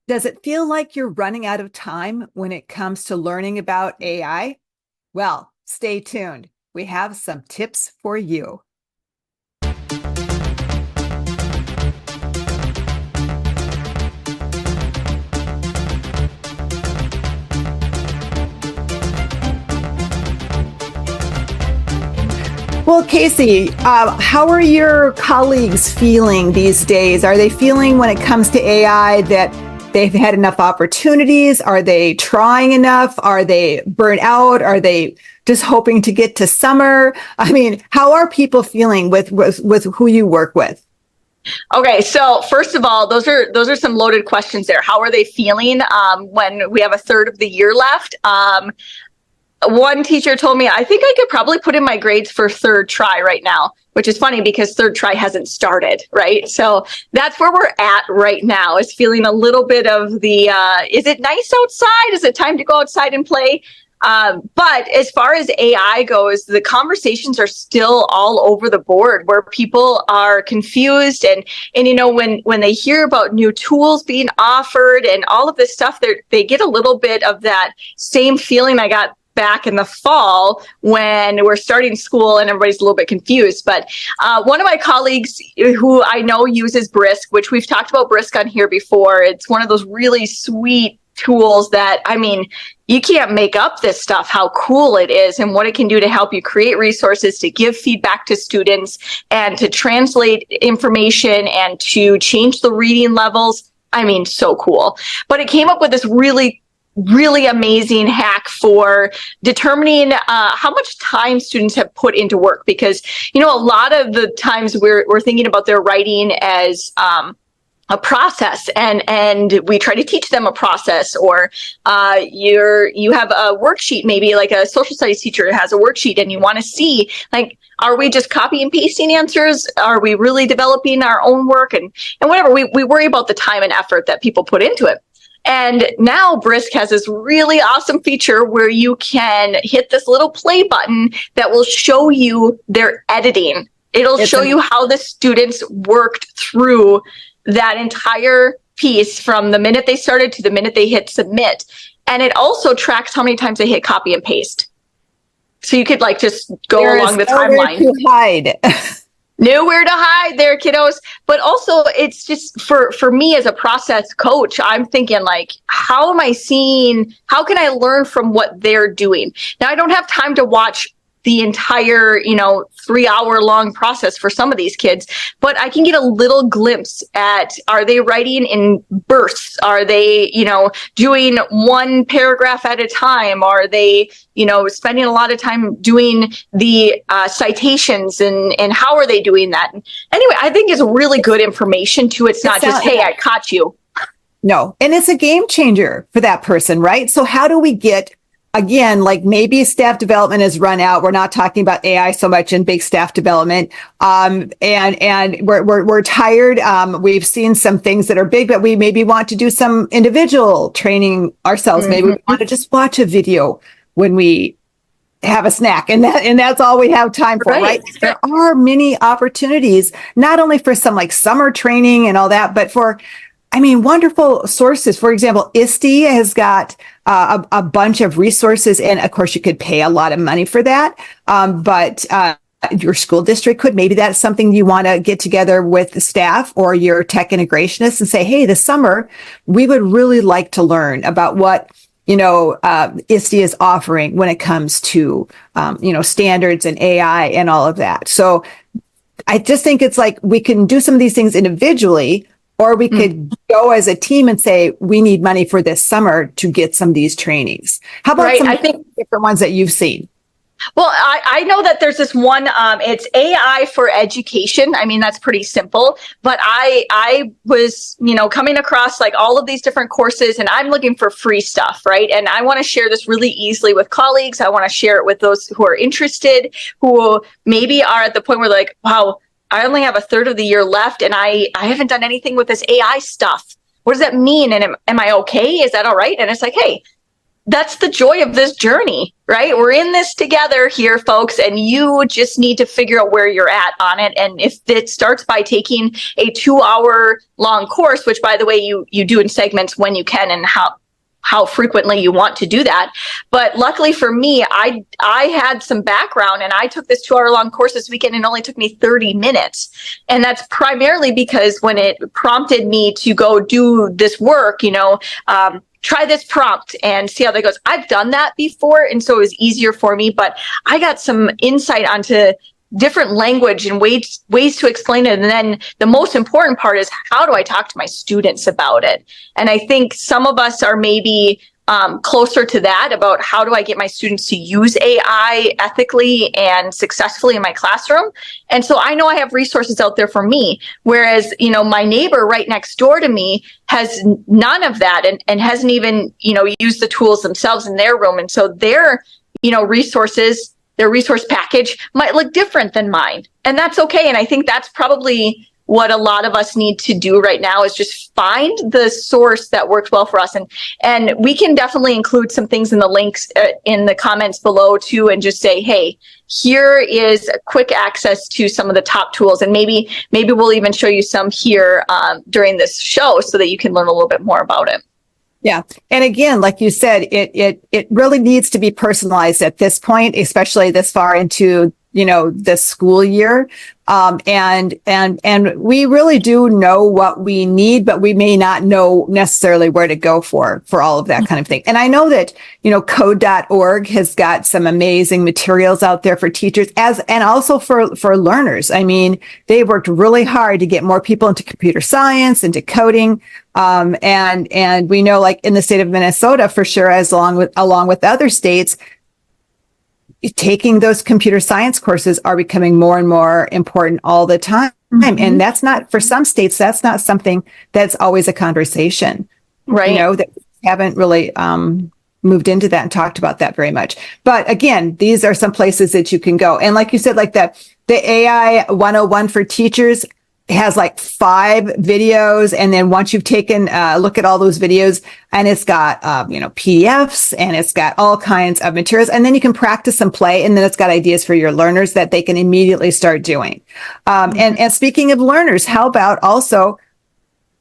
Does it feel like you're running out of time when it comes to learning about AI? Well, stay tuned. We have some tips for you. Well, Casey, how are your colleagues feeling these days? Are they feeling when it comes to AI that they've had enough opportunities? Are they trying enough? Are they burnt out? Are they just hoping to get to summer? I mean, how are people feeling with who you work with? Okay, so first of all, those are some loaded questions there. How are they feeling when we have a third of the year left? One teacher told me, I think I could probably put in my grades for third try right now, which is funny because third try hasn't started, right? So that's where we're at right now, is feeling a little bit of the, is it nice outside? Is it time to go outside and play? But as far as AI goes, the conversations are still all over the board where people are confused and when they hear about new tools being offered and all of this stuff, they get a little bit of that same feeling I got back in the fall when we're starting school and everybody's a little bit confused. But one of my colleagues who I know uses Brisk, which we've talked about Brisk on here before, it's one of those really sweet tools that, I mean, you can't make up this stuff, how cool it is and what it can do to help you create resources, to give feedback to students and to translate information and to change the reading levels. I mean, so cool. But it came up with this really amazing hack for determining how much time students have put into work, because a lot of the times we're thinking about their writing as a process, and we try to teach them a process, or you have a worksheet, maybe like a social studies teacher has a worksheet and you want to see, like, are we just copy and pasting answers? Are we really developing our own work? And whatever, we worry about the time and effort that people put into it. And now Brisk has this really awesome feature where you can hit this little play button that will show you their editing. It'll show you how the students worked through that entire piece from the minute they started to the minute they hit submit. And it also tracks how many times they hit copy and paste. So you could just go along the timeline. To hide. Nowhere to hide there, kiddos. But also, it's just for me as a process coach, I'm thinking, how can I learn from what they're doing? Now, I don't have time to watch the entire 3-hour long process for some of these kids, but I can get a little glimpse at, are they writing in bursts? Are they doing one paragraph at a time? Are they spending a lot of time doing the citations, and how are they doing that? Anyway, I think it's really good information too. It's not just, hey, I caught you. No, and it's a game changer for that person, right? So how do we get, again, maybe staff development has run out. We're not talking about AI so much in big staff development. And we're tired. We've seen some things that are big, but we maybe want to do some individual training ourselves. Mm-hmm. Maybe we want to just watch a video when we have a snack, and that's all we have time for, right? There are many opportunities, not only for some summer training and all that, but for, wonderful sources. For example, ISTE has got a bunch of resources, and of course you could pay a lot of money for that. But your school district could, maybe that's something you want to get together with the staff or your tech integrationists and say, hey, this summer, we would really like to learn about what ISTE is offering when it comes to, standards and AI and all of that. So I just think it's we can do some of these things individually, or we could go as a team and say, we need money for this summer to get some of these trainings. How about some different ones that you've seen? Well, I know that there's this one, it's AI for education. That's pretty simple, but I was, coming across all of these different courses, and I'm looking for free stuff, right? And I want to share this really easily with colleagues. I want to share it with those who are interested, who maybe are at the point where wow, I only have a third of the year left and I haven't done anything with this AI stuff. What does that mean? And am I okay? Is that all right? And it's hey, that's the joy of this journey, right? We're in this together here, folks, and you just need to figure out where you're at on it. And if it starts by taking a 2-hour long course, which by the way, you do in segments when you can and how frequently you want to do that. But luckily for me, I had some background and I took this 2-hour long course this weekend and it only took me 30 minutes. And that's primarily because when it prompted me to go do this work, try this prompt and see how that goes. I've done that before, and so it was easier for me, but I got some insight onto different language and ways to explain it. And then the most important part is, how do I talk to my students about it? And I think some of us are maybe closer to that, about how do I get my students to use AI ethically and successfully in my classroom. And so I know I have resources out there for me, whereas, my neighbor right next door to me has none of that and hasn't even, used the tools themselves in their room. And so their, resources, their resource package might look different than mine. And that's okay. And I think that's probably what a lot of us need to do right now, is just find the source that works well for us. And we can definitely include some things in the links in the comments below too, and just say, hey, here is quick access to some of the top tools. And maybe we'll even show you some here during this show so that you can learn a little bit more about it. Yeah. And again, like you said, it really needs to be personalized at this point, especially this far into, the school year. And we really do know what we need, but we may not know necessarily where to go for all of that kind of thing. And I know that, code.org has got some amazing materials out there for teachers and also for learners. I mean, they worked really hard to get more people into computer science, into coding. And we know, like in the state of Minnesota, for sure, along with other states, taking those computer science courses are becoming more and more important all the time. Mm-hmm. And that's not, for some states, that's not something that's always a conversation, right? That haven't really moved into that and talked about that very much. But again, these are some places that you can go. And like you said, like the AI 101 for teachers has like 5 videos. And then once you've taken a look at all those videos, and it's got, PDFs, and it's got all kinds of materials, and then you can practice and play. And then it's got ideas for your learners that they can immediately start doing. And speaking of learners, how about also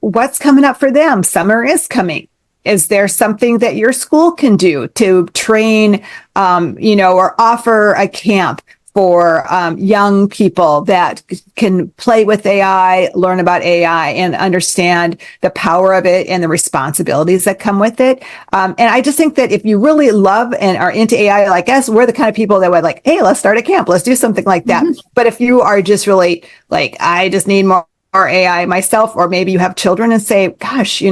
what's coming up for them? Summer is coming. Is there something that your school can do to train, or offer a camp for young people that can play with AI, learn about AI, and understand the power of it and the responsibilities that come with it? And I just think that if you really love and are into AI like us, we're the kind of people that would like, hey, let's start a camp. Let's do something like that. Mm-hmm. But if you are just really like, I just need more AI myself, or maybe you have children and say, gosh,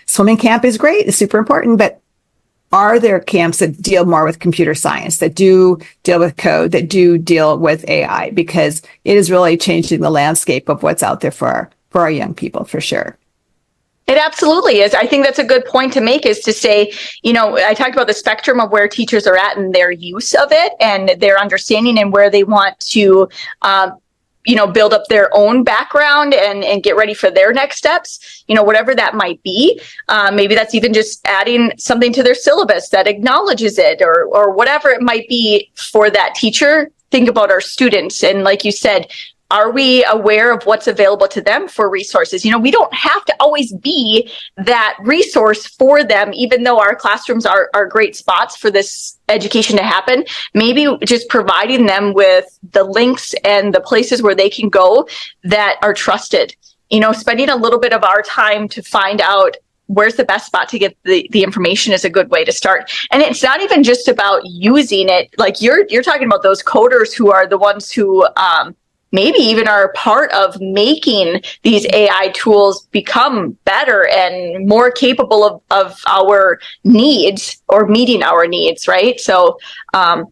swimming camp is great. It's super important. But are there camps that deal more with computer science, that do deal with code, that do deal with AI? Because it is really changing the landscape of what's out there for our young people, for sure. It absolutely is. I think that's a good point to make, is to say, I talked about the spectrum of where teachers are at and their use of it and their understanding, and where they want to build up their own background and get ready for their next steps, whatever that might be. Maybe that's even just adding something to their syllabus that acknowledges it, or whatever it might be for that teacher. Think about our students. And like you said, are we aware of what's available to them for resources? We don't have to always be that resource for them, even though our classrooms are great spots for this education to happen. Maybe just providing them with the links and the places where they can go that are trusted. Spending a little bit of our time to find out where's the best spot to get the information is a good way to start. And it's not even just about using it. Like you're talking about those coders who are the ones who, maybe even are part of making these AI tools become better and more capable of our needs, or meeting our needs, right? So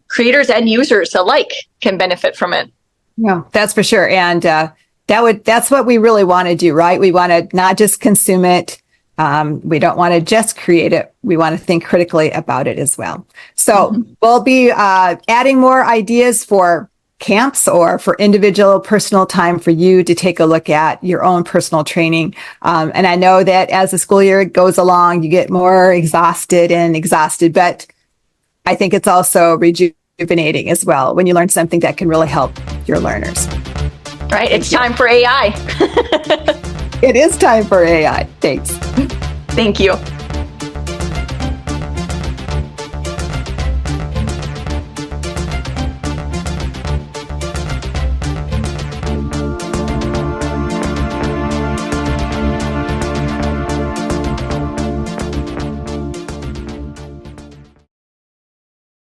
creators and users alike can benefit from it. Yeah, that's for sure. And that's what we really want to do, right? We want to not just consume it. We don't want to just create it. We want to think critically about it as well. So we'll be adding more ideas for camps or for individual personal time for you to take a look at your own personal training. And I know that as the school year goes along, you get more exhausted, but I think it's also rejuvenating as well when you learn something that can really help your learners. Right. It's time for AI. It is time for AI. Thanks. Thank you.